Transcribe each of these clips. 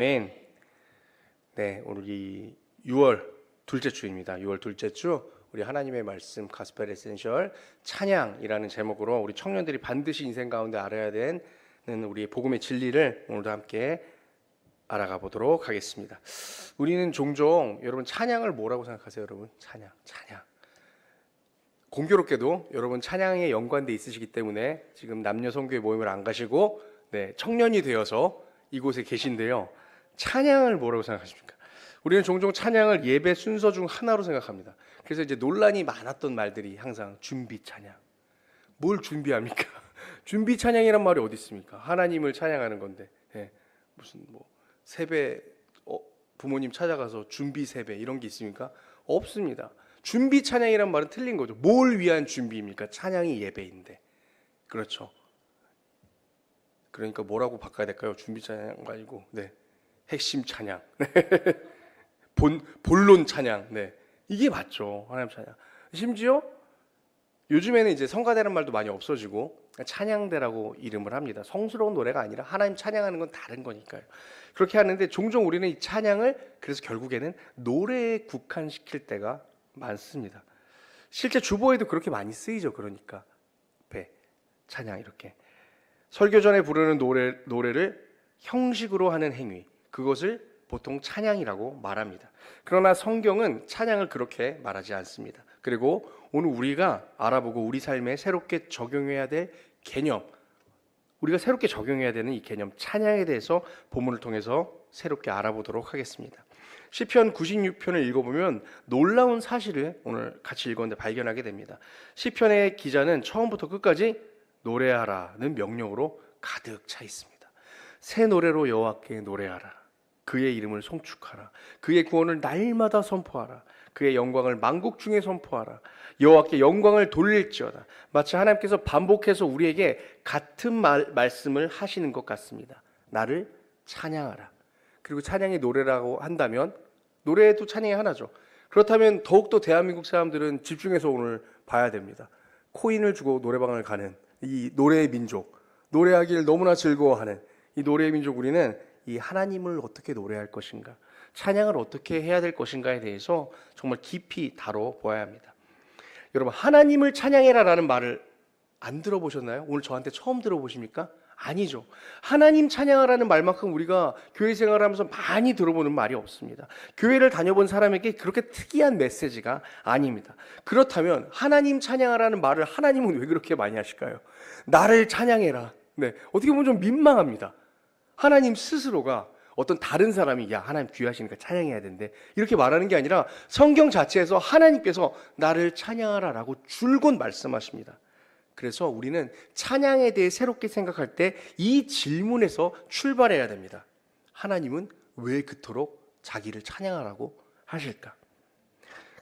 아멘. 네, 오늘 이 6월 둘째 주입니다. 6월 둘째 주 우리 하나님의 말씀 가스펠 에센셜 찬양이라는 제목으로 우리 청년들이 반드시 인생 가운데 알아야 되는 우리 복음의 진리를 오늘도 함께 알아가 보도록 하겠습니다. 우리는 종종 여러분 찬양을 뭐라고 생각하세요? 여러분 찬양. 공교롭게도 여러분 찬양에 연관돼 있으시기 때문에 지금 남녀 선교회 모임을 안 가시고 청년이 되어서 이곳에 계신데요. 찬양을 뭐라고 생각하십니까? 우리는 종종 찬양을 예배 순서 중 하나로 생각합니다. 그래서 이제 논란이 많았던 말들이 항상 준비 찬양. 뭘 준비합니까? 준비 찬양이란 말이 어디 있습니까? 하나님을 찬양하는 건데 무슨 뭐 세배 부모님 찾아가서 준비 세배 이런 게 있습니까? 없습니다. 준비 찬양이란 말은 틀린 거죠. 뭘 위한 준비입니까? 찬양이 예배인데. 그렇죠. 그러니까 뭐라고 바꿔야 될까요? 준비 찬양가 아니고 핵심 찬양, 본론 찬양, 이게 맞죠. 하나님 찬양. 심지어 요즘에는 이제 성가대라는 말도 많이 없어지고 찬양대라고 이름을 합니다. 성스러운 노래가 아니라 하나님 찬양하는 건 다른 거니까요. 그렇게 하는데 종종 우리는 이 찬양을 그래서 결국에는 노래에 국한시킬 때가 많습니다. 실제 주보에도 그렇게 많이 쓰이죠. 그러니까 찬양 이렇게 설교 전에 부르는 노래를 형식으로 하는 행위, 그것을 보통 찬양이라고 말합니다. 그러나 성경은 찬양을 그렇게 말하지 않습니다. 그리고 오늘 우리가 알아보고 우리 삶에 새롭게 적용해야 될 개념, 우리가 새롭게 적용해야 되는 이 개념 찬양에 대해서 본문을 통해서 새롭게 알아보도록 하겠습니다. 시편 96편을 읽어보면 놀라운 사실을 오늘 같이 읽었는데 발견하게 됩니다. 시편의 기자는 처음부터 끝까지 노래하라는 명령으로 가득 차 있습니다. 새 노래로 여호와께 노래하라. 그의 이름을 송축하라. 그의 구원을 날마다 선포하라. 그의 영광을 만국 중에 선포하라. 여호와께 영광을 돌릴지어다. 마치 하나님께서 반복해서 우리에게 같은 말씀을 하시는 것 같습니다. 나를 찬양하라. 그리고 찬양이 노래라고 한다면 노래도 찬양이 하나죠. 그렇다면 더욱더 대한민국 사람들은 집중해서 오늘 봐야 됩니다. 코인을 주고 노래방을 가는 이 노래의 민족, 노래하기를 너무나 즐거워하는 이 노래의 민족, 우리는 이 하나님을 어떻게 노래할 것인가, 찬양을 어떻게 해야 될 것인가에 대해서 정말 깊이 다뤄보아야 합니다. 여러분, 하나님을 찬양해라라는 말을 안 들어보셨나요? 오늘 저한테 처음 들어보십니까? 아니죠. 하나님 찬양하라는 말만큼 우리가 교회 생활하면서 많이 들어보는 말이 없습니다. 교회를 다녀본 사람에게 그렇게 특이한 메시지가 아닙니다. 그렇다면 하나님 찬양하라는 말을 하나님은 왜 그렇게 많이 하실까요? 나를 찬양해라. 어떻게 보면 좀 민망합니다. 하나님 스스로가 어떤 다른 사람이 야 하나님 귀하시니까 찬양해야 된대 이렇게 말하는 게 아니라 성경 자체에서 하나님께서 나를 찬양하라라고 줄곧 말씀하십니다. 그래서 우리는 찬양에 대해 새롭게 생각할 때 이 질문에서 출발해야 됩니다. 하나님은 왜 그토록 자기를 찬양하라고 하실까?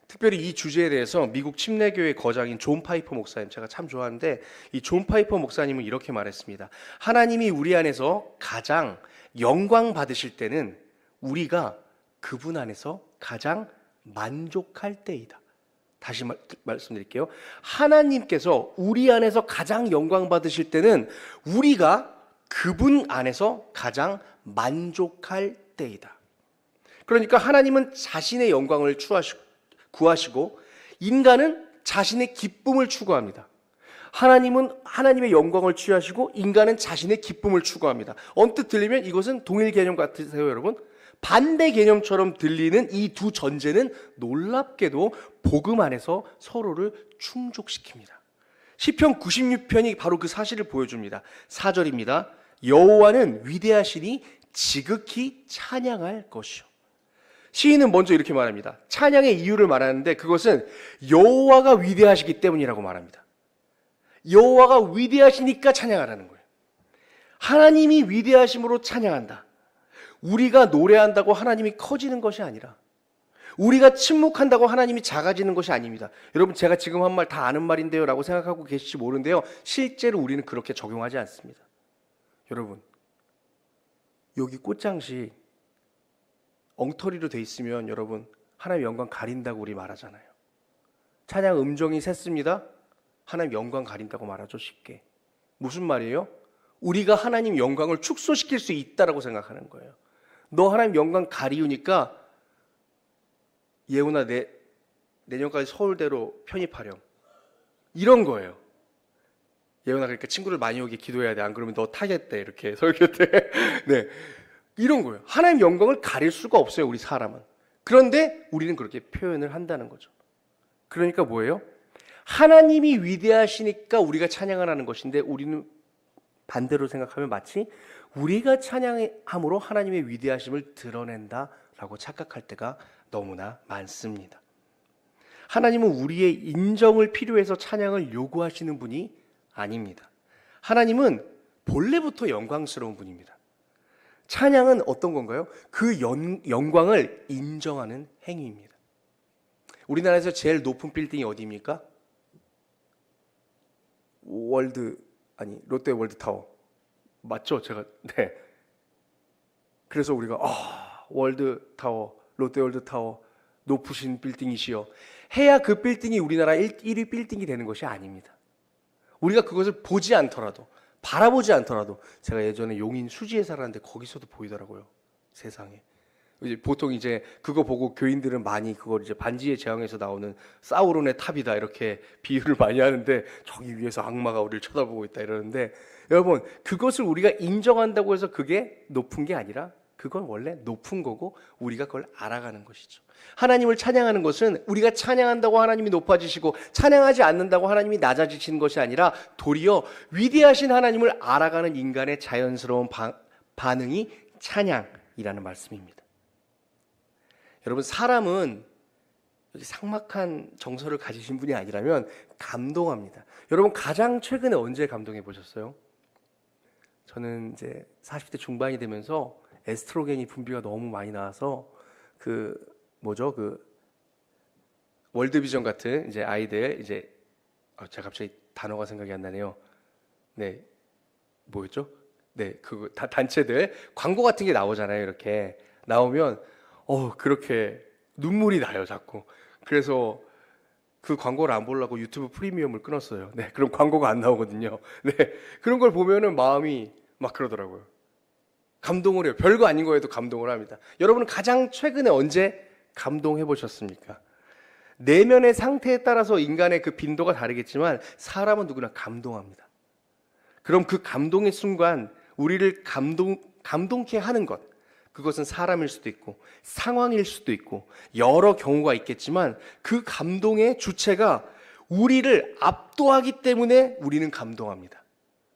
특별히 이 주제에 대해서 미국 침례교회 거장인 존 파이퍼 목사님, 제가 참 좋아하는데 이 존 파이퍼 목사님은 이렇게 말했습니다. 하나님이 우리 안에서 가장 영광 받으실 때는 우리가 그분 안에서 가장 만족할 때이다. 다시 말씀드릴게요. 하나님께서 우리 안에서 가장 영광 받으실 때는 우리가 그분 안에서 가장 만족할 때이다. 그러니까 하나님은 자신의 영광을 구하시고 인간은 자신의 기쁨을 추구합니다. 하나님은 하나님의 영광을 취하시고 인간은 자신의 기쁨을 추구합니다. 언뜻 들리면 이것은 동일 개념 같으세요, 여러분? 반대 개념처럼 들리는 이 두 전제는 놀랍게도 복음 안에서 서로를 충족시킵니다. 시편 96편이 바로 그 사실을 보여줍니다. 4절입니다. 여호와는 위대하시니 지극히 찬양할 것이요. 시인은 먼저 이렇게 말합니다. 찬양의 이유를 말하는데 그것은 여호와가 위대하시기 때문이라고 말합니다. 여호와가 위대하시니까 찬양하라는 거예요. 하나님이 위대하심으로 찬양한다. 우리가 노래한다고 하나님이 커지는 것이 아니라, 우리가 침묵한다고 하나님이 작아지는 것이 아닙니다. 여러분, 제가 지금 한 말 다 아는 말인데요 라고 생각하고 계실지 모르는데요, 실제로 우리는 그렇게 적용하지 않습니다. 여러분, 여기 꽃장식 엉터리로 돼 있으면 여러분 하나님 영광 가린다고 우리 말하잖아요. 찬양 음정이 셌습니다. 하나님 영광 가린다고 말하죠, 쉽게. 무슨 말이에요? 우리가 하나님 영광을 축소시킬 수 있다라고 생각하는 거예요. 너 하나님 영광 가리우니까 예훈아 내년까지 서울대로 편입하렴. 이런 거예요. 예훈아 그러니까 친구를 많이 오게 기도해야 돼. 안 그러면 너 타겠대. 이렇게 설교 때. 네. 이런 거예요. 하나님 영광을 가릴 수가 없어요. 우리 사람은. 그런데 우리는 그렇게 표현을 한다는 거죠. 그러니까 뭐예요? 하나님이 위대하시니까 우리가 찬양을 하는 것인데 우리는 반대로 생각하면 마치 우리가 찬양함으로 하나님의 위대하심을 드러낸다라고 착각할 때가 너무나 많습니다. 하나님은 우리의 인정을 필요해서 찬양을 요구하시는 분이 아닙니다. 하나님은 본래부터 영광스러운 분입니다. 찬양은 어떤 건가요? 그 영광을 인정하는 행위입니다. 우리나라에서 제일 높은 빌딩이 어디입니까? 롯데 월드타워. 맞죠? 네. 그래서 우리가 월드타워, 롯데 월드타워 높으신 빌딩이시여 해야 그 빌딩이 우리나라 1위 빌딩이 되는 것이 아닙니다. 우리가 그것을 보지 않더라도, 바라보지 않더라도, 제가 예전에 용인 수지에 살았는데 거기서도 보이더라고요. 세상에. 보통 이제 그거 보고 교인들은 많이 그걸 이제 반지의 제왕에서 나오는 사우론의 탑이다 이렇게 비유를 많이 하는데, 저기 위에서 악마가 우리를 쳐다보고 있다 이러는데, 여러분 그것을 우리가 인정한다고 해서 그게 높은 게 아니라 그건 원래 높은 거고 우리가 그걸 알아가는 것이죠. 하나님을 찬양하는 것은 우리가 찬양한다고 하나님이 높아지시고 찬양하지 않는다고 하나님이 낮아지시는 것이 아니라 도리어 위대하신 하나님을 알아가는 인간의 자연스러운 반응이 찬양이라는 말씀입니다. 여러분 사람은 삭막한 정서를 가지신 분이 아니라면 감동합니다. 여러분 가장 최근에 언제 감동해 보셨어요? 저는 이제 40대 중반이 되면서 에스트로겐이 분비가 너무 많이 나와서 월드비전 같은 이제 아이들 제가 갑자기 단어가 생각이 안 나네요. 네, 뭐였죠? 네, 단체들 광고 같은 게 나오잖아요. 이렇게 나오면 그렇게 눈물이 나요, 자꾸. 그래서 그 광고를 안 보려고 유튜브 프리미엄을 끊었어요. 네, 그럼 광고가 안 나오거든요. 네, 그런 걸 보면은 마음이 막 그러더라고요. 감동을 해요. 별거 아닌 거에도 감동을 합니다. 여러분은 가장 최근에 언제 감동해 보셨습니까? 내면의 상태에 따라서 인간의 그 빈도가 다르겠지만 사람은 누구나 감동합니다. 그럼 그 감동의 순간 우리를 감동케 하는 것, 그것은 사람일 수도 있고 상황일 수도 있고 여러 경우가 있겠지만 그 감동의 주체가 우리를 압도하기 때문에 우리는 감동합니다.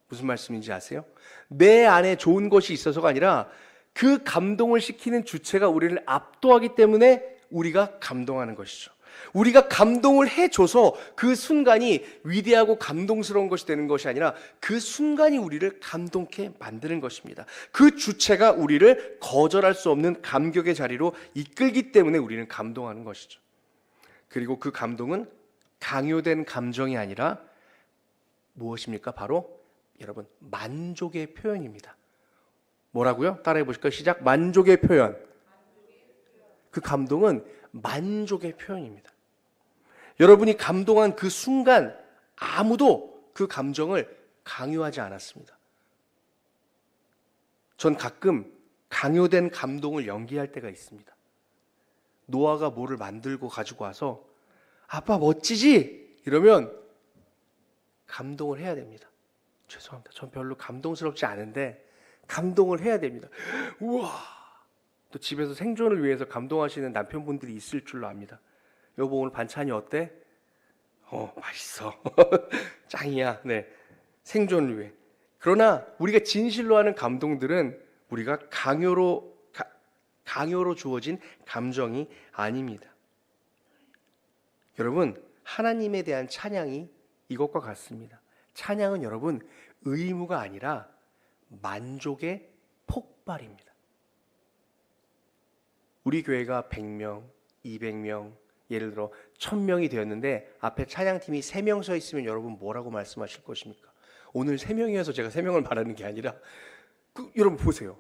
무슨 말씀인지 아세요? 내 안에 좋은 것이 있어서가 아니라 그 감동을 시키는 주체가 우리를 압도하기 때문에 우리가 감동하는 것이죠. 우리가 감동을 해줘서 그 순간이 위대하고 감동스러운 것이 되는 것이 아니라 그 순간이 우리를 감동케 만드는 것입니다. 그 주체가 우리를 거절할 수 없는 감격의 자리로 이끌기 때문에 우리는 감동하는 것이죠. 그리고 그 감동은 강요된 감정이 아니라 무엇입니까? 바로 여러분 만족의 표현입니다. 뭐라고요? 따라해 보실까요? 시작. 만족의 표현. 그 감동은 만족의 표현입니다. 여러분이 감동한 그 순간 아무도 그 감정을 강요하지 않았습니다. 전 가끔 강요된 감동을 연기할 때가 있습니다. 노아가 뭐를 만들고 가지고 와서 아빠 멋지지? 이러면 감동을 해야 됩니다. 죄송합니다. 전 별로 감동스럽지 않은데 감동을 해야 됩니다. 우와! 또 집에서 생존을 위해서 감동하시는 남편분들이 있을 줄로 압니다. 여보 오늘 반찬이 어때? 맛있어. 짱이야. 네, 생존을 위해. 그러나 우리가 진실로 하는 감동들은 우리가 강요로 주어진 감정이 아닙니다. 여러분 하나님에 대한 찬양이 이것과 같습니다. 찬양은 여러분 의무가 아니라 만족의 폭발입니다. 우리 교회가 100명, 200명, 예를 들어 1000명이 되었는데 앞에 찬양팀이 3명 서 있으면 여러분 뭐라고 말씀하실 것입니까? 오늘 3명이어서 제가 3명을 말하는 게 아니라 여러분 보세요.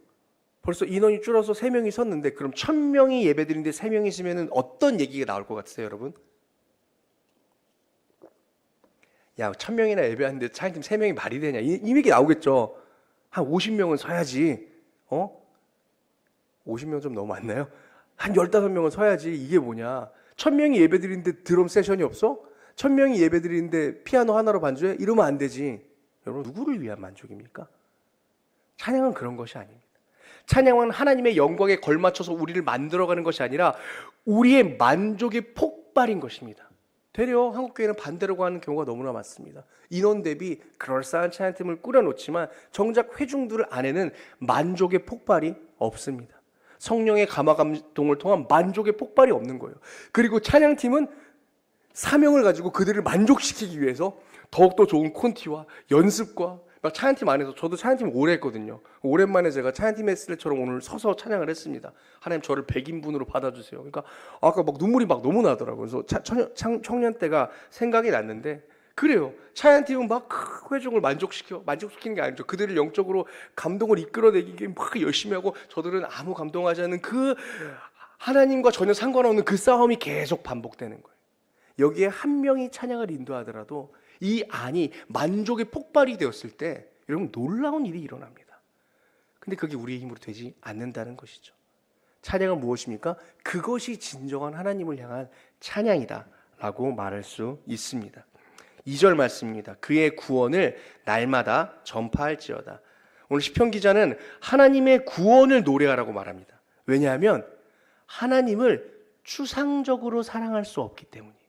벌써 인원이 줄어서 3명이 섰는데 그럼 1000명이 예배드리는데 3명이 있으면 어떤 얘기가 나올 것 같으세요, 여러분? 야, 1000명이나 예배하는데 찬양팀 3명이 말이 되냐? 이 얘기 나오겠죠. 한 50명은 서야지. 50명 좀 너무 많나요? 한 15명은 서야지. 이게 뭐냐? 1000명이 예배드리는데 드럼 세션이 없어? 1000명이 예배드리는데 피아노 하나로 반주해? 이러면 안 되지. 여러분, 누구를 위한 만족입니까? 찬양은 그런 것이 아닙니다. 찬양은 하나님의 영광에 걸맞춰서 우리를 만들어가는 것이 아니라 우리의 만족의 폭발인 것입니다. 되려 한국교회는 반대로 가는 경우가 너무나 많습니다. 인원 대비 그럴싸한 찬양팀을 꾸려놓지만 정작 회중들 안에는 만족의 폭발이 없습니다. 성령의 감화 감동을 통한 만족의 폭발이 없는 거예요. 그리고 찬양팀은 사명을 가지고 그들을 만족시키기 위해서 더욱더 좋은 콘티와 연습과 막 찬양팀 안에서, 저도 찬양팀 오래 했거든요. 오랜만에 제가 찬양팀 했을 때처럼 오늘 서서 찬양을 했습니다. 하나님 저를 100인분으로 받아주세요. 그러니까 아까 막 눈물이 막 너무 나더라고요. 그래서 청년 때가 생각이 났는데, 그래요. 찬양팀은 막 회중을 만족시키는 게 아니죠. 그들을 영적으로 감동을 이끌어내기 막 열심히 하고, 저들은 아무 감동하지 않는 그 하나님과 전혀 상관없는 그 싸움이 계속 반복되는 거예요. 여기에 한 명이 찬양을 인도하더라도 이 안이 만족의 폭발이 되었을 때 여러분 놀라운 일이 일어납니다. 근데 그게 우리의 힘으로 되지 않는다는 것이죠. 찬양은 무엇입니까? 그것이 진정한 하나님을 향한 찬양이다 라고 말할 수 있습니다. 2절 말씀입니다. 그의 구원을 날마다 전파할지어다. 오늘 시편 기자는 하나님의 구원을 노래하라고 말합니다. 왜냐하면 하나님을 추상적으로 사랑할 수 없기 때문이에요.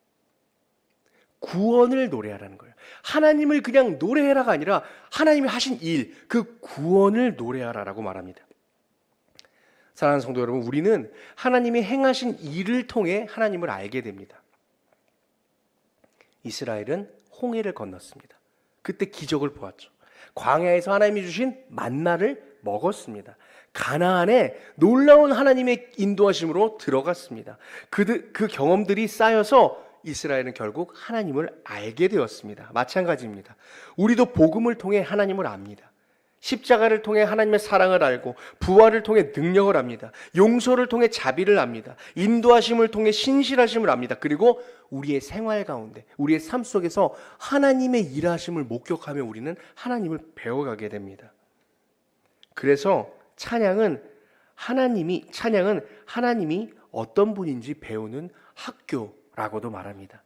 구원을 노래하라는 거예요. 하나님을 그냥 노래해라가 아니라 하나님이 하신 일, 그 구원을 노래하라라고 말합니다. 사랑하는 성도 여러분, 우리는 하나님이 행하신 일을 통해 하나님을 알게 됩니다. 이스라엘은 홍해를 건넜습니다. 그때 기적을 보았죠. 광야에서 하나님이 주신 만나를 먹었습니다. 가나안에 놀라운 하나님의 인도하심으로 들어갔습니다. 그 경험들이 쌓여서 이스라엘은 결국 하나님을 알게 되었습니다. 마찬가지입니다. 우리도 복음을 통해 하나님을 압니다. 십자가를 통해 하나님의 사랑을 알고, 부활을 통해 능력을 압니다. 용서를 통해 자비를 압니다. 인도하심을 통해 신실하심을 압니다. 그리고 우리의 생활 가운데, 우리의 삶 속에서 하나님의 일하심을 목격하며 우리는 하나님을 배워가게 됩니다. 그래서 찬양은 하나님이 어떤 분인지 배우는 학교라고도 말합니다.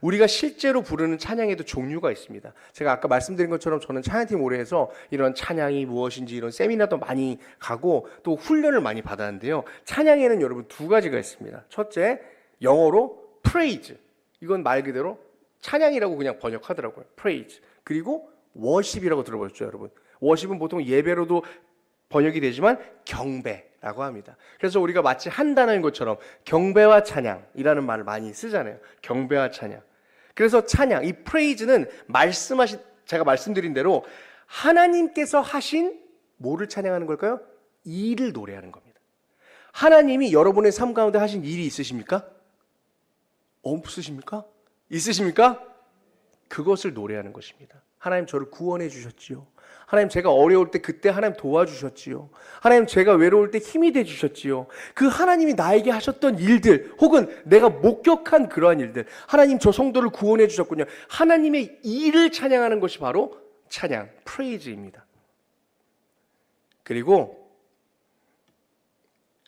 우리가 실제로 부르는 찬양에도 종류가 있습니다. 제가 아까 말씀드린 것처럼 저는 찬양팀 오래 해서 이런 찬양이 무엇인지 이런 세미나도 많이 가고 또 훈련을 많이 받았는데요. 찬양에는 여러분 두 가지가 있습니다. 첫째, 영어로 praise. 이건 말 그대로 찬양이라고 그냥 번역하더라고요. praise. 그리고 worship이라고 들어보셨죠, 여러분? worship은 보통 예배로도 번역이 되지만 경배라고 합니다. 그래서 우리가 마치 한 단어인 것처럼 경배와 찬양이라는 말을 많이 쓰잖아요. 경배와 찬양. 그래서 찬양, 이 praise는 제가 말씀드린 대로 하나님께서 하신 뭐를 찬양하는 걸까요? 일을 노래하는 겁니다. 하나님이 여러분의 삶 가운데 하신 일이 있으십니까? 없으십니까? 있으십니까? 그것을 노래하는 것입니다. 하나님 저를 구원해 주셨지요. 하나님 제가 어려울 때 그때 하나님 도와주셨지요. 하나님 제가 외로울 때 힘이 돼 주셨지요. 그 하나님이 나에게 하셨던 일들, 혹은 내가 목격한 그러한 일들, 하나님 저 성도를 구원해 주셨군요. 하나님의 일을 찬양하는 것이 바로 찬양, 프레이즈입니다. 그리고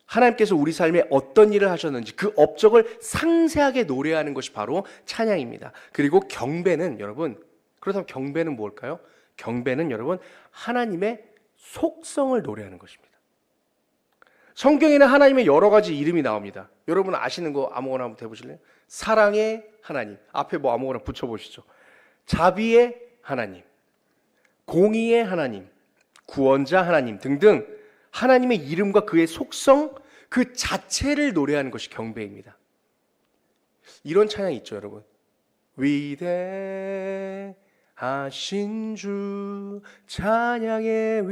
하나님께서 우리 삶에 어떤 일을 하셨는지 그 업적을 상세하게 노래하는 것이 바로 찬양입니다. 그리고 경배는, 여러분, 그렇다면 경배는 뭘까요? 경배는 여러분 하나님의 속성을 노래하는 것입니다. 성경에는 하나님의 여러 가지 이름이 나옵니다. 여러분 아시는 거 아무거나 한번 해보실래요? 사랑의 하나님, 앞에 뭐 아무거나 붙여보시죠. 자비의 하나님, 공의의 하나님, 구원자 하나님 등등 하나님의 이름과 그의 속성 그 자체를 노래하는 것이 경배입니다. 이런 찬양이 있죠, 여러분. 위대하신 주, 찬양의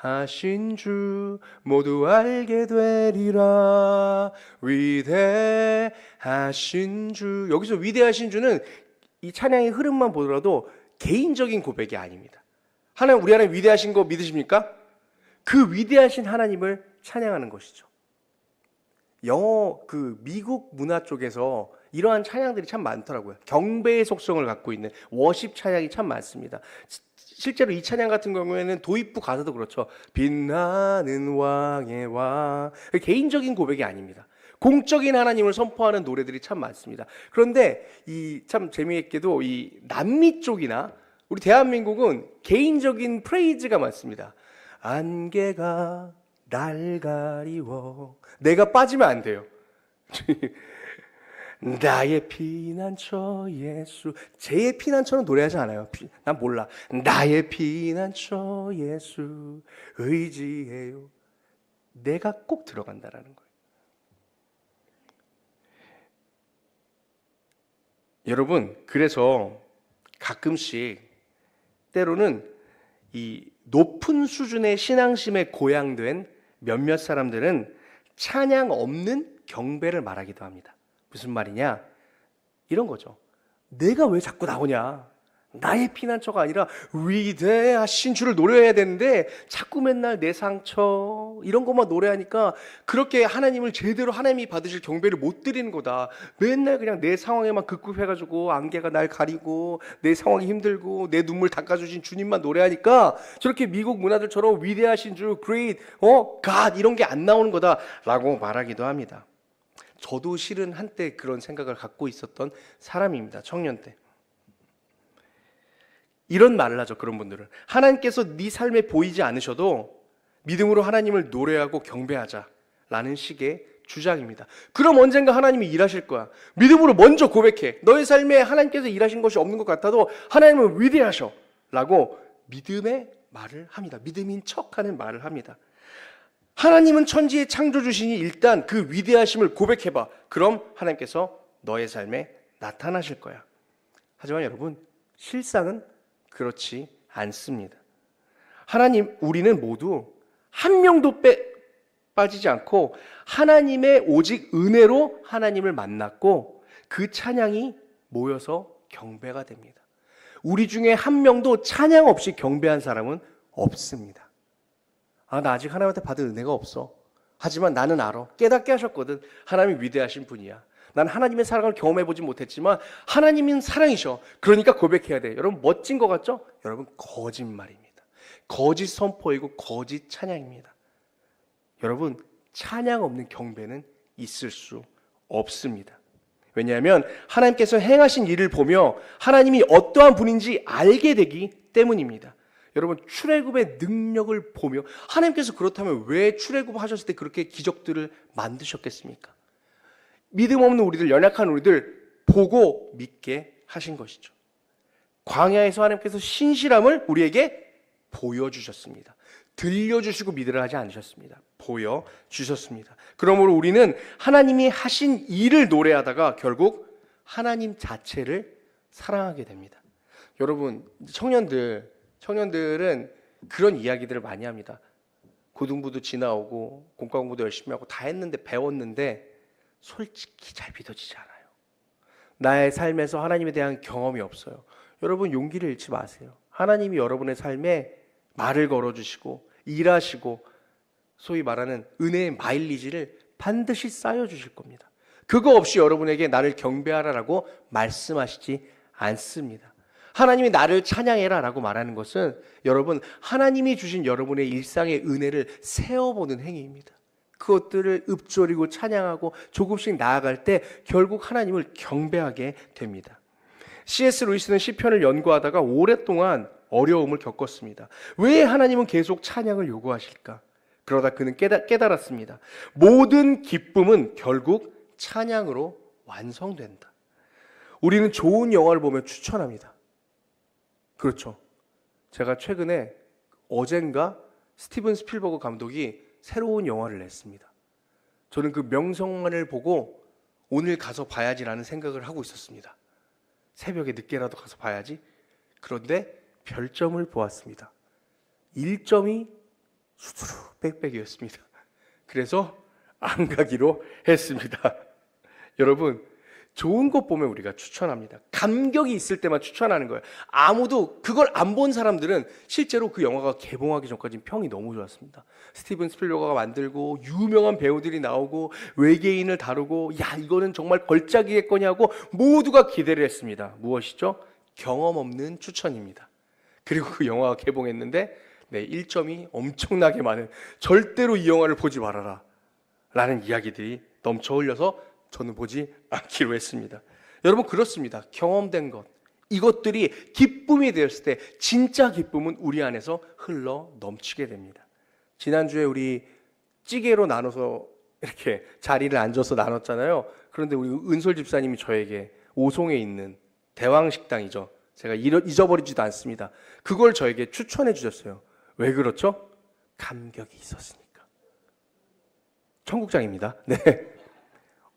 위대하신 주 모두 알게 되리라. 위대하신 주. 여기서 위대하신 주는 이 찬양의 흐름만 보더라도 개인적인 고백이 아닙니다. 우리 하나님 위대하신 거 믿으십니까? 그 위대하신 하나님을 찬양하는 것이죠. 미국 문화 쪽에서 이러한 찬양들이 참 많더라고요. 경배의 속성을 갖고 있는 워십 찬양이 참 많습니다. 실제로 이 찬양 같은 경우에는 도입부 가사도 그렇죠. 빛나는 왕의 왕. 개인적인 고백이 아닙니다. 공적인 하나님을 선포하는 노래들이 참 많습니다. 그런데 이 참 재미있게도 이 남미 쪽이나 우리 대한민국은 개인적인 프레이즈가 많습니다. 안개가 날 가리워. 내가 빠지면 안 돼요. 나의 피난처 예수. 제 피난처는 노래하지 않아요. 난 몰라. 나의 피난처 예수 의지해요. 내가 꼭 들어간다라는 거예요. 여러분, 그래서 가끔씩 때로는 이 높은 수준의 신앙심에 고양된 몇몇 사람들은 찬양 없는 경배를 말하기도 합니다. 무슨 말이냐? 이런 거죠. 내가 왜 자꾸 나오냐? 나의 피난처가 아니라 위대하신 주를 노래해야 되는데 자꾸 맨날 내 상처 이런 것만 노래하니까 그렇게 하나님을 제대로 하나님이 받으실 경배를 못 드리는 거다. 맨날 그냥 내 상황에만 급급해가지고 안개가 날 가리고 내 상황이 힘들고 내 눈물 닦아주신 주님만 노래하니까 저렇게 미국 문화들처럼 위대하신 주, great, God 이런 게 안 나오는 거다라고 말하기도 합니다. 저도 실은 한때 그런 생각을 갖고 있었던 사람입니다. 청년 때. 이런 말을 하죠. 그런 분들은 하나님께서 네 삶에 보이지 않으셔도 믿음으로 하나님을 노래하고 경배하자라는 식의 주장입니다. 그럼 언젠가 하나님이 일하실 거야. 믿음으로 먼저 고백해. 너의 삶에 하나님께서 일하신 것이 없는 것 같아도 하나님은 위대하셔 라고 믿음의 말을 합니다. 믿음인 척하는 말을 합니다. 하나님은 천지의 창조주시니 일단 그 위대하심을 고백해봐. 그럼 하나님께서 너의 삶에 나타나실 거야. 하지만 여러분, 실상은 그렇지 않습니다. 하나님, 우리는 모두 한 명도 빠지지 않고 하나님의 오직 은혜로 하나님을 만났고 그 찬양이 모여서 경배가 됩니다. 우리 중에 한 명도 찬양 없이 경배한 사람은 없습니다. 나 아직 하나님한테 받은 은혜가 없어. 하지만 나는 알아. 깨닫게 하셨거든. 하나님이 위대하신 분이야. 난 하나님의 사랑을 경험해보지 못했지만 하나님은 사랑이셔. 그러니까 고백해야 돼. 여러분, 멋진 것 같죠? 여러분, 거짓말입니다. 거짓 선포이고 거짓 찬양입니다. 여러분, 찬양 없는 경배는 있을 수 없습니다. 왜냐하면 하나님께서 행하신 일을 보며 하나님이 어떠한 분인지 알게 되기 때문입니다. 여러분, 출애굽의 능력을 보며 하나님께서 그렇다면 왜 출애굽하셨을 때 그렇게 기적들을 만드셨겠습니까? 믿음 없는 우리들, 연약한 우리들 보고 믿게 하신 것이죠. 광야에서 하나님께서 신실함을 우리에게 보여주셨습니다. 들려주시고 믿으라 하지 않으셨습니다. 보여주셨습니다. 그러므로 우리는 하나님이 하신 일을 노래하다가 결국 하나님 자체를 사랑하게 됩니다. 여러분, 청년들은 그런 이야기들을 많이 합니다. 고등부도 지나오고 공과 공부도 열심히 하고 다 했는데 배웠는데 솔직히 잘 믿어지지 않아요. 나의 삶에서 하나님에 대한 경험이 없어요. 여러분, 용기를 잃지 마세요. 하나님이 여러분의 삶에 말을 걸어주시고 일하시고 소위 말하는 은혜의 마일리지를 반드시 쌓여주실 겁니다. 그거 없이 여러분에게 나를 경배하라라고 말씀하시지 않습니다. 하나님이 나를 찬양해라 라고 말하는 것은 여러분, 하나님이 주신 여러분의 일상의 은혜를 세어보는 행위입니다. 그것들을 읊조리고 찬양하고 조금씩 나아갈 때 결국 하나님을 경배하게 됩니다. C.S. 루이스는 시편을 연구하다가 오랫동안 어려움을 겪었습니다. 왜 하나님은 계속 찬양을 요구하실까? 그러다 그는 깨달았습니다. 모든 기쁨은 결국 찬양으로 완성된다. 우리는 좋은 영화를 보면 추천합니다. 그렇죠. 제가 최근에 어젠가 스티븐 스필버그 감독이 새로운 영화를 냈습니다. 저는 그 명성만을 보고 오늘 가서 봐야지라는 생각을 하고 있었습니다. 새벽에 늦게라도 가서 봐야지. 그런데 별점을 보았습니다. 1점이 수두루 빽빽이었습니다. 그래서 안 가기로 했습니다. 여러분, 좋은 것 보면 우리가 추천합니다. 감격이 있을 때만 추천하는 거예요. 아무도 그걸 안 본 사람들은 실제로 그 영화가 개봉하기 전까지는 평이 너무 좋았습니다. 스티븐 스필버거가 만들고 유명한 배우들이 나오고 외계인을 다루고 야, 이거는 정말 걸작이겠거냐고 모두가 기대를 했습니다. 무엇이죠? 경험 없는 추천입니다. 그리고 그 영화가 개봉했는데 1점이 엄청나게 많은, 절대로 이 영화를 보지 말아라 라는 이야기들이 넘쳐 흘려서 저는 보지 않기로 했습니다. 여러분, 그렇습니다. 경험된 것, 이것들이 기쁨이 되었을 때 진짜 기쁨은 우리 안에서 흘러 넘치게 됩니다. 지난주에 우리 찌개로 나눠서 이렇게 자리를 앉아서 나눴잖아요. 그런데 우리 은솔 집사님이 저에게 오송에 있는 대왕식당이죠, 제가 잊어버리지도 않습니다, 그걸 저에게 추천해 주셨어요. 왜 그렇죠? 감격이 있었으니까. 청국장입니다. 네.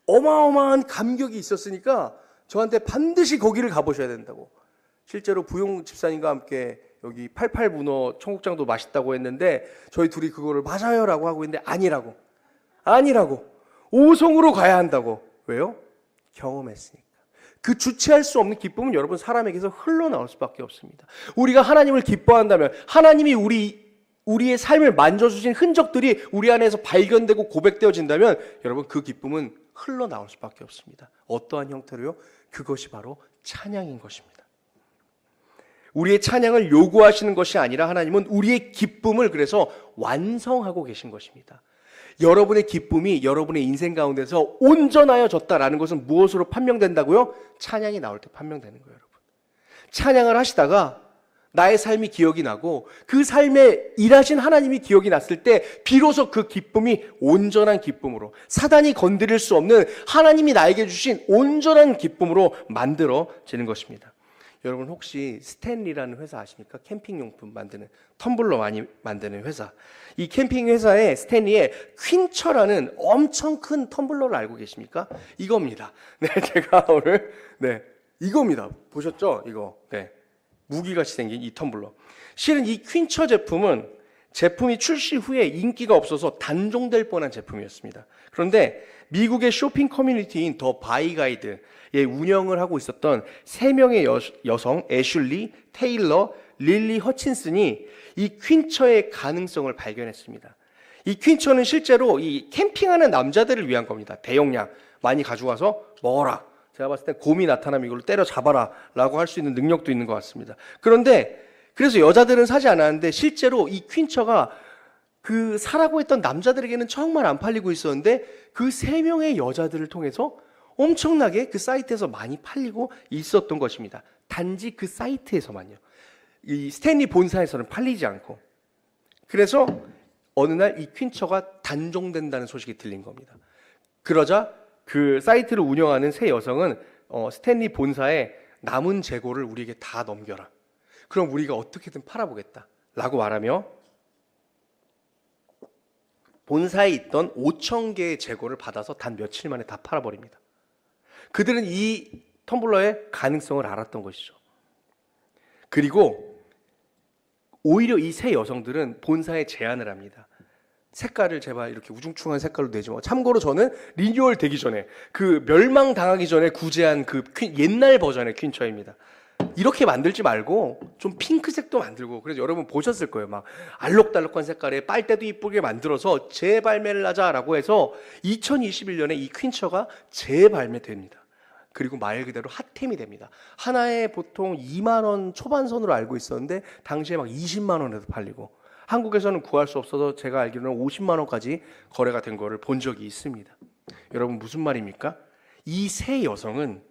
어마어마한 감격이 있었으니까 저한테 반드시 거기를 가보셔야 된다고. 실제로 부용 집사님과 함께 여기 88 문어 청국장도 맛있다고 했는데 저희 둘이 그거를 맞아요라고 하고 있는데 아니라고 오송으로 가야 한다고. 왜요? 경험했으니까. 그 주체할 수 없는 기쁨은 여러분 사람에게서 흘러나올 수밖에 없습니다. 우리가 하나님을 기뻐한다면, 하나님이 우리의 삶을 만져주신 흔적들이 우리 안에서 발견되고 고백되어진다면 여러분 그 기쁨은 흘러나올 수밖에 없습니다. 어떠한 형태로요? 그것이 바로 찬양인 것입니다. 우리의 찬양을 요구하시는 것이 아니라 하나님은 우리의 기쁨을 그래서 완성하고 계신 것입니다. 여러분의 기쁨이 여러분의 인생 가운데서 온전하여졌다라는 것은 무엇으로 판명된다고요? 찬양이 나올 때 판명되는 거예요, 여러분. 찬양을 하시다가 나의 삶이 기억이 나고 그 삶에 일하신 하나님이 기억이 났을 때 비로소 그 기쁨이 온전한 기쁨으로, 사단이 건드릴 수 없는 하나님이 나에게 주신 온전한 기쁨으로 만들어지는 것입니다. 여러분 혹시 스탠리라는 회사 아십니까? 캠핑용품 만드는, 텀블러 많이 만드는 회사. 이 캠핑 회사의 스탠리의 퀸처라는 엄청 큰 텀블러를 알고 계십니까? 이겁니다. 네, 제가 오늘 이겁니다. 보셨죠? 이거. 네. 무기같이 생긴 이 텀블러. 실은 이 퀸처 제품은 제품이 출시 후에 인기가 없어서 단종될 뻔한 제품이었습니다. 그런데 미국의 쇼핑 커뮤니티인 더 바이 가이드의 운영을 하고 있었던 3명의 여성, 애슐리, 테일러, 릴리 허친슨이 이 퀸처의 가능성을 발견했습니다. 이 퀸처는 실제로 이 캠핑하는 남자들을 위한 겁니다. 대용량 많이 가져가서 먹어라. 제가 봤을 때 곰이 나타나면 이걸로 때려 잡아라 라고 할 수 있는 능력도 있는 것 같습니다. 그런데 그래서 여자들은 사지 않았는데 실제로 이 퀸처가 그 사라고 했던 남자들에게는 정말 안 팔리고 있었는데 그 3명의 여자들을 통해서 엄청나게 그 사이트에서 많이 팔리고 있었던 것입니다. 단지 그 사이트에서만요. 이 스탠리 본사에서는 팔리지 않고. 그래서 어느 날 이 퀸처가 단종된다는 소식이 들린 겁니다. 그러자 그 사이트를 운영하는 세 여성은 스탠리 본사에 남은 재고를 우리에게 다 넘겨라. 그럼 우리가 어떻게든 팔아보겠다 라고 말하며 본사에 있던 5,000개의 재고를 받아서 단 며칠 만에 다 팔아버립니다. 그들은 이 텀블러의 가능성을 알았던 것이죠. 그리고 오히려 이 세 여성들은 본사에 제안을 합니다. 색깔을 제발 이렇게 우중충한 색깔로 내지 마. 참고로 저는 리뉴얼 되기 전에, 그 멸망당하기 전에 구제한 그 옛날 버전의 퀸처입니다. 이렇게 만들지 말고 좀 핑크색도 만들고, 그래서 여러분 보셨을 거예요. 막 알록달록한 색깔에 빨대도 이쁘게 만들어서 재발매를 하자라고 해서 2021년에 이 퀸처가 재발매됩니다. 그리고 말 그대로 핫템이 됩니다. 하나에 보통 2만 원 초반선으로 알고 있었는데 당시에 막 20만 원에도 팔리고, 한국에서는 구할 수 없어서 제가 알기로는 50만 원까지 거래가 된 거를 본 적이 있습니다. 여러분 무슨 말입니까? 이 세 여성은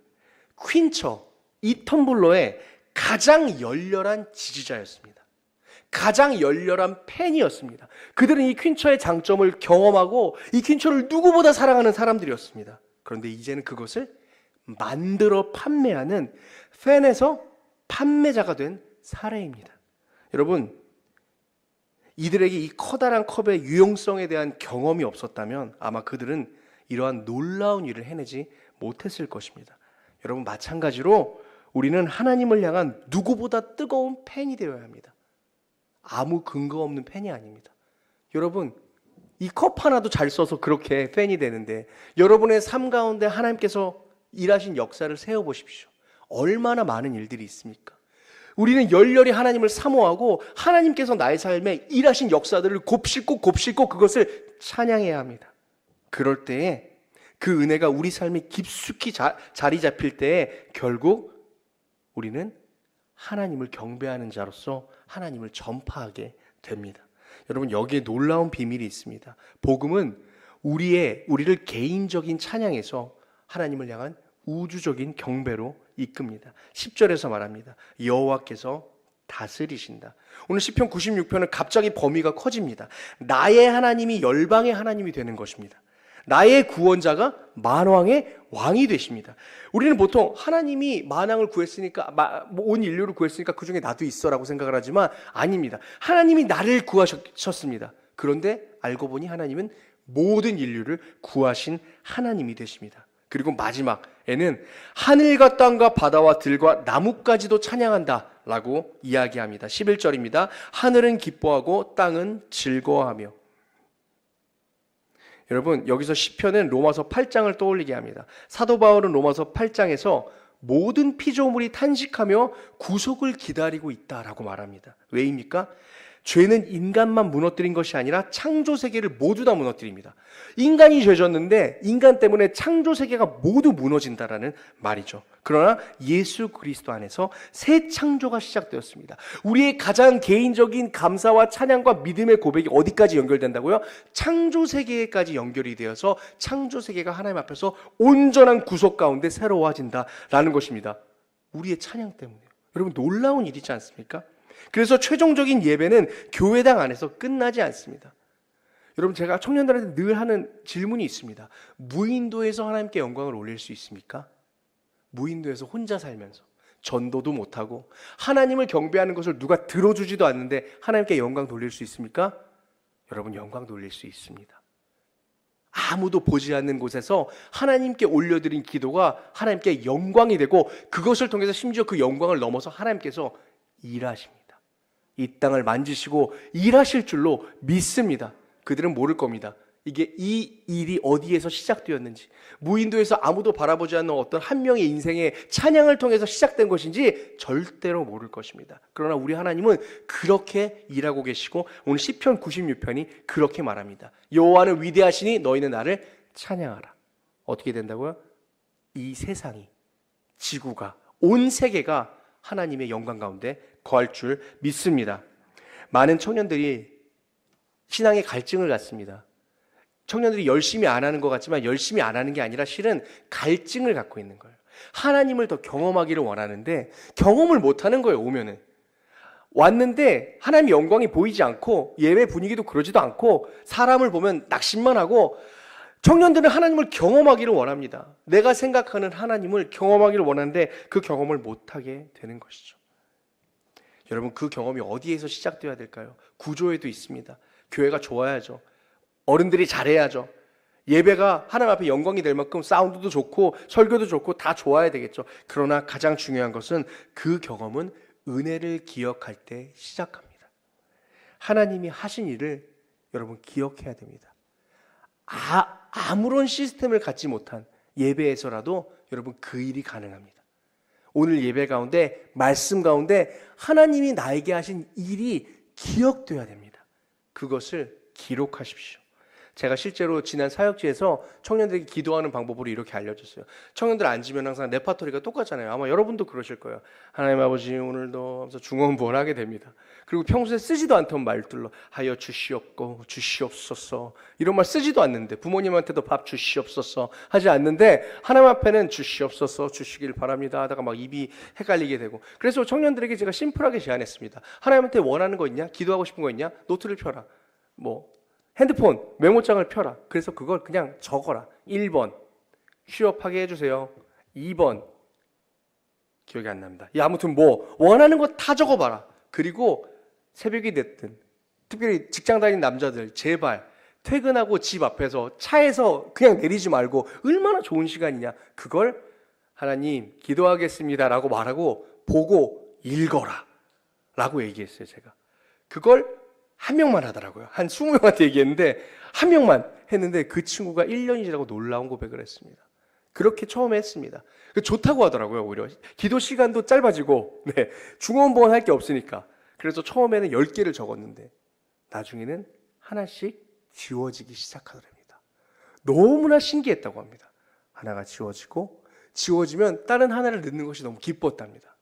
퀸처, 이 텀블러의 가장 열렬한 지지자였습니다. 가장 열렬한 팬이었습니다. 그들은 이 퀸처의 장점을 경험하고 이 퀸처를 누구보다 사랑하는 사람들이었습니다. 그런데 이제는 그것을 만들어 판매하는 팬에서 판매자가 된 사례입니다. 여러분, 이들에게 이 커다란 컵의 유용성에 대한 경험이 없었다면 아마 그들은 이러한 놀라운 일을 해내지 못했을 것입니다. 여러분, 마찬가지로 우리는 하나님을 향한 누구보다 뜨거운 팬이 되어야 합니다. 아무 근거 없는 팬이 아닙니다. 여러분, 이 컵 하나도 잘 써서 그렇게 팬이 되는데 여러분의 삶 가운데 하나님께서 일하신 역사를 세워보십시오. 얼마나 많은 일들이 있습니까? 우리는 열렬히 하나님을 사모하고 하나님께서 나의 삶에 일하신 역사들을 곱씹고 그것을 찬양해야 합니다. 그럴 때에 그 은혜가 우리 삶에 깊숙이 자리 잡힐 때에 결국 우리는 하나님을 경배하는 자로서 하나님을 전파하게 됩니다. 여러분, 여기에 놀라운 비밀이 있습니다. 복음은 우리를 개인적인 찬양에서 하나님을 향한 우주적인 경배로 이끕니다. 10절에서 말합니다. 여호와께서 다스리신다. 오늘 시편 96편은 갑자기 범위가 커집니다. 나의 하나님이 열방의 하나님이 되는 것입니다. 나의 구원자가 만왕의 왕이 되십니다. 우리는 보통 하나님이 만왕을 구했으니까, 온 인류를 구했으니까 그 중에 나도 있어라고 생각을 하지만 아닙니다. 하나님이 나를 구하셨습니다. 그런데 알고 보니 하나님은 모든 인류를 구하신 하나님이 되십니다. 그리고 마지막에는 하늘과 땅과 바다와 들과 나무까지도 찬양한다 라고 이야기합니다. 11절입니다. 하늘은 기뻐하고 땅은 즐거워하며. 여러분, 여기서 시편은 로마서 8장을 떠올리게 합니다. 사도 바울은 로마서 8장에서 모든 피조물이 탄식하며 구속을 기다리고 있다라고 말합니다. 왜입니까? 죄는 인간만 무너뜨린 것이 아니라 창조 세계를 모두 다 무너뜨립니다. 인간이 죄졌는데 인간 때문에 창조 세계가 모두 무너진다라는 말이죠. 그러나 예수 그리스도 안에서 새 창조가 시작되었습니다. 우리의 가장 개인적인 감사와 찬양과 믿음의 고백이 어디까지 연결된다고요? 창조 세계까지 연결이 되어서 창조 세계가 하나님 앞에서 온전한 구속 가운데 새로워진다라는 것입니다. 우리의 찬양 때문에요. 여러분, 놀라운 일이지 않습니까? 그래서 최종적인 예배는 교회당 안에서 끝나지 않습니다. 여러분, 제가 청년들한테 늘 하는 질문이 있습니다. 무인도에서 하나님께 영광을 올릴 수 있습니까? 무인도에서 혼자 살면서 전도도 못하고 하나님을 경배하는 것을 누가 들어주지도 않는데 하나님께 영광 돌릴 수 있습니까? 여러분, 영광 돌릴 수 있습니다. 아무도 보지 않는 곳에서 하나님께 올려드린 기도가 하나님께 영광이 되고 그것을 통해서 심지어 그 영광을 넘어서 하나님께서 일하십니다. 이 땅을 만지시고 일하실 줄로 믿습니다. 그들은 모를 겁니다. 이 일이 어디에서 시작되었는지, 무인도에서 아무도 바라보지 않는 어떤 한 명의 인생의 찬양을 통해서 시작된 것인지 절대로 모를 것입니다. 그러나 우리 하나님은 그렇게 일하고 계시고 오늘 시편 96편이 그렇게 말합니다. 여호와는 위대하시니 너희는 나를 찬양하라. 어떻게 된다고요? 이 세상이, 지구가, 온 세계가 하나님의 영광 가운데 거할 줄 믿습니다. 많은 청년들이 신앙의 갈증을 갖습니다. 청년들이 열심히 안 하는 것 같지만 열심히 안 하는 게 아니라 실은 갈증을 갖고 있는 거예요. 하나님을 더 경험하기를 원하는데 경험을 못 하는 거예요. 오면은 왔는데 하나님의 영광이 보이지 않고 예배 분위기도 그러지도 않고 사람을 보면 낙심만 하고, 청년들은 하나님을 경험하기를 원합니다. 내가 생각하는 하나님을 경험하기를 원하는데 그 경험을 못하게 되는 것이죠. 여러분, 그 경험이 어디에서 시작되어야 될까요? 구조에도 있습니다. 교회가 좋아야죠. 어른들이 잘해야죠. 예배가 하나님 앞에 영광이 될 만큼 사운드도 좋고 설교도 좋고 다 좋아야 되겠죠. 그러나 가장 중요한 것은 그 경험은 은혜를 기억할 때 시작합니다. 하나님이 하신 일을 여러분 기억해야 됩니다. 아무런 시스템을 갖지 못한 예배에서라도 여러분 그 일이 가능합니다. 오늘 예배 가운데, 말씀 가운데 하나님이 나에게 하신 일이 기억돼야 됩니다. 그것을 기록하십시오. 제가 실제로 지난 사역지에서 청년들에게 기도하는 방법으로 이렇게 알려줬어요. 청년들 앉으면 항상 레파토리가 똑같잖아요. 아마 여러분도 그러실 거예요. 하나님 아버지 오늘도 하면서 중언부언하게 됩니다. 그리고 평소에 쓰지도 않던 말들로 하여 주시옵고 주시옵소서, 이런 말 쓰지도 않는데, 부모님한테도 밥 주시옵소서 하지 않는데 하나님 앞에는 주시옵소서, 주시길 바랍니다 하다가 막 입이 헷갈리게 되고, 그래서 청년들에게 제가 심플하게 제안했습니다. 하나님한테 원하는 거 있냐? 기도하고 싶은 거 있냐? 노트를 펴라. 핸드폰 메모장을 펴라. 그래서 그걸 그냥 적어라. 1번 취업하게 해주세요. 2번 기억이 안 납니다. 아무튼 원하는 거 다 적어봐라. 그리고 새벽이 됐든, 특별히 직장 다니는 남자들 제발 퇴근하고 집 앞에서 차에서 그냥 내리지 말고 얼마나 좋은 시간이냐, 그걸 하나님 기도하겠습니다 라고 말하고 보고 읽어라 라고 얘기했어요. 제가 그걸 한 명만 하더라고요. 한 20명한테 얘기했는데 한 명만 했는데 그 친구가 1년이 지나고 놀라운 고백을 했습니다. 그렇게 처음에 했습니다. 좋다고 하더라고요. 오히려 기도 시간도 짧아지고, 중언부언 할 게 없으니까. 그래서 처음에는 10개를 적었는데 나중에는 하나씩 지워지기 시작하더랍니다. 너무나 신기했다고 합니다. 하나가 지워지면 다른 하나를 넣는 것이 너무 기뻤답니다.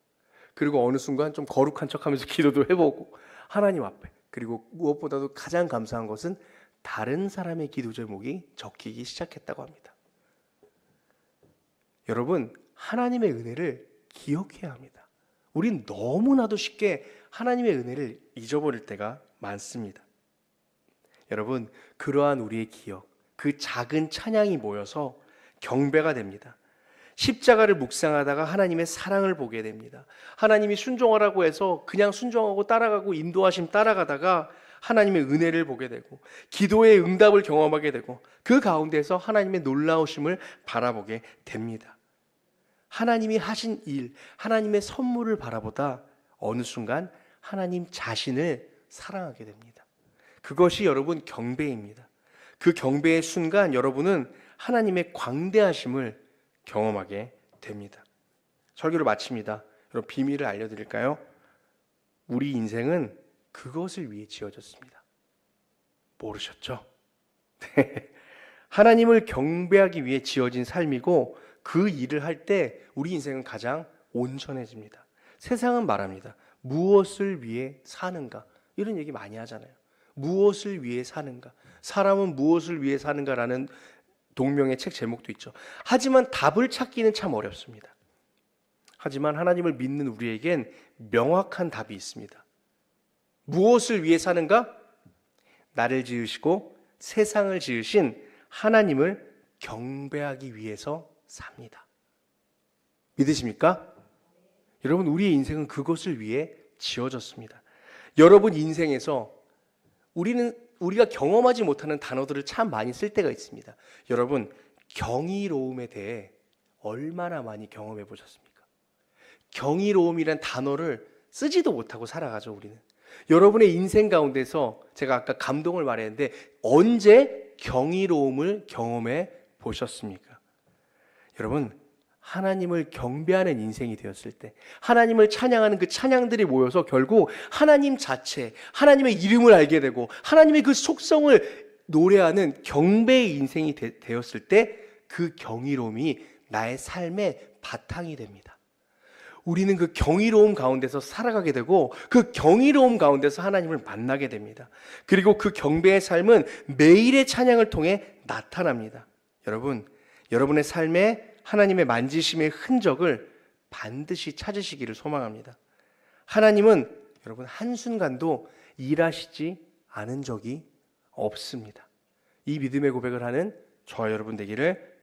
그리고 어느 순간 좀 거룩한 척하면서 기도도 해보고 하나님 앞에. 그리고 무엇보다도 가장 감사한 것은 다른 사람의 기도 제목이 적히기 시작했다고 합니다. 여러분, 하나님의 은혜를 기억해야 합니다. 우린 너무나도 쉽게 하나님의 은혜를 잊어버릴 때가 많습니다. 여러분, 그러한 우리의 기억, 그 작은 찬양이 모여서 경배가 됩니다. 십자가를 묵상하다가 하나님의 사랑을 보게 됩니다. 하나님이 순종하라고 해서 그냥 순종하고 따라가고 인도하심 따라가다가 하나님의 은혜를 보게 되고 기도의 응답을 경험하게 되고 그 가운데서 하나님의 놀라우심을 바라보게 됩니다. 하나님이 하신 일, 하나님의 선물을 바라보다 어느 순간 하나님 자신을 사랑하게 됩니다. 그것이 여러분 경배입니다. 그 경배의 순간 여러분은 하나님의 광대하심을 경험하게 됩니다. 설교를 마칩니다. 여러분, 비밀을 알려드릴까요? 우리 인생은 그것을 위해 지어졌습니다. 모르셨죠? 하나님을 경배하기 위해 지어진 삶이고 그 일을 할 때 우리 인생은 가장 온전해집니다. 세상은 말합니다. 무엇을 위해 사는가? 이런 얘기 많이 하잖아요. 무엇을 위해 사는가? 사람은 무엇을 위해 사는가라는 동명의 책 제목도 있죠. 하지만 답을 찾기는 참 어렵습니다. 하지만 하나님을 믿는 우리에겐 명확한 답이 있습니다. 무엇을 위해 사는가? 나를 지으시고 세상을 지으신 하나님을 경배하기 위해서 삽니다. 믿으십니까? 여러분, 우리의 인생은 그것을 위해 지어졌습니다. 여러분 인생에서 우리가 경험하지 못하는 단어들을 참 많이 쓸 때가 있습니다. 여러분, 경이로움에 대해 얼마나 많이 경험해 보셨습니까? 경이로움이란 단어를 쓰지도 못하고 살아가죠, 우리는. 여러분의 인생 가운데서 제가 아까 감동을 말했는데 언제 경이로움을 경험해 보셨습니까? 여러분, 하나님을 경배하는 인생이 되었을 때, 하나님을 찬양하는 그 찬양들이 모여서 결국 하나님 자체, 하나님의 이름을 알게 되고 하나님의 그 속성을 노래하는 경배의 인생이 되었을 때 그 경이로움이 나의 삶의 바탕이 됩니다. 우리는 그 경이로움 가운데서 살아가게 되고 그 경이로움 가운데서 하나님을 만나게 됩니다. 그리고 그 경배의 삶은 매일의 찬양을 통해 나타납니다. 여러분, 여러분의 삶에 하나님의 만지심의 흔적을 반드시 찾으시기를 소망합니다. 하나님은 여러분 한순간도 일하시지 않은 적이 없습니다. 이 믿음의 고백을 하는 저와 여러분 되기를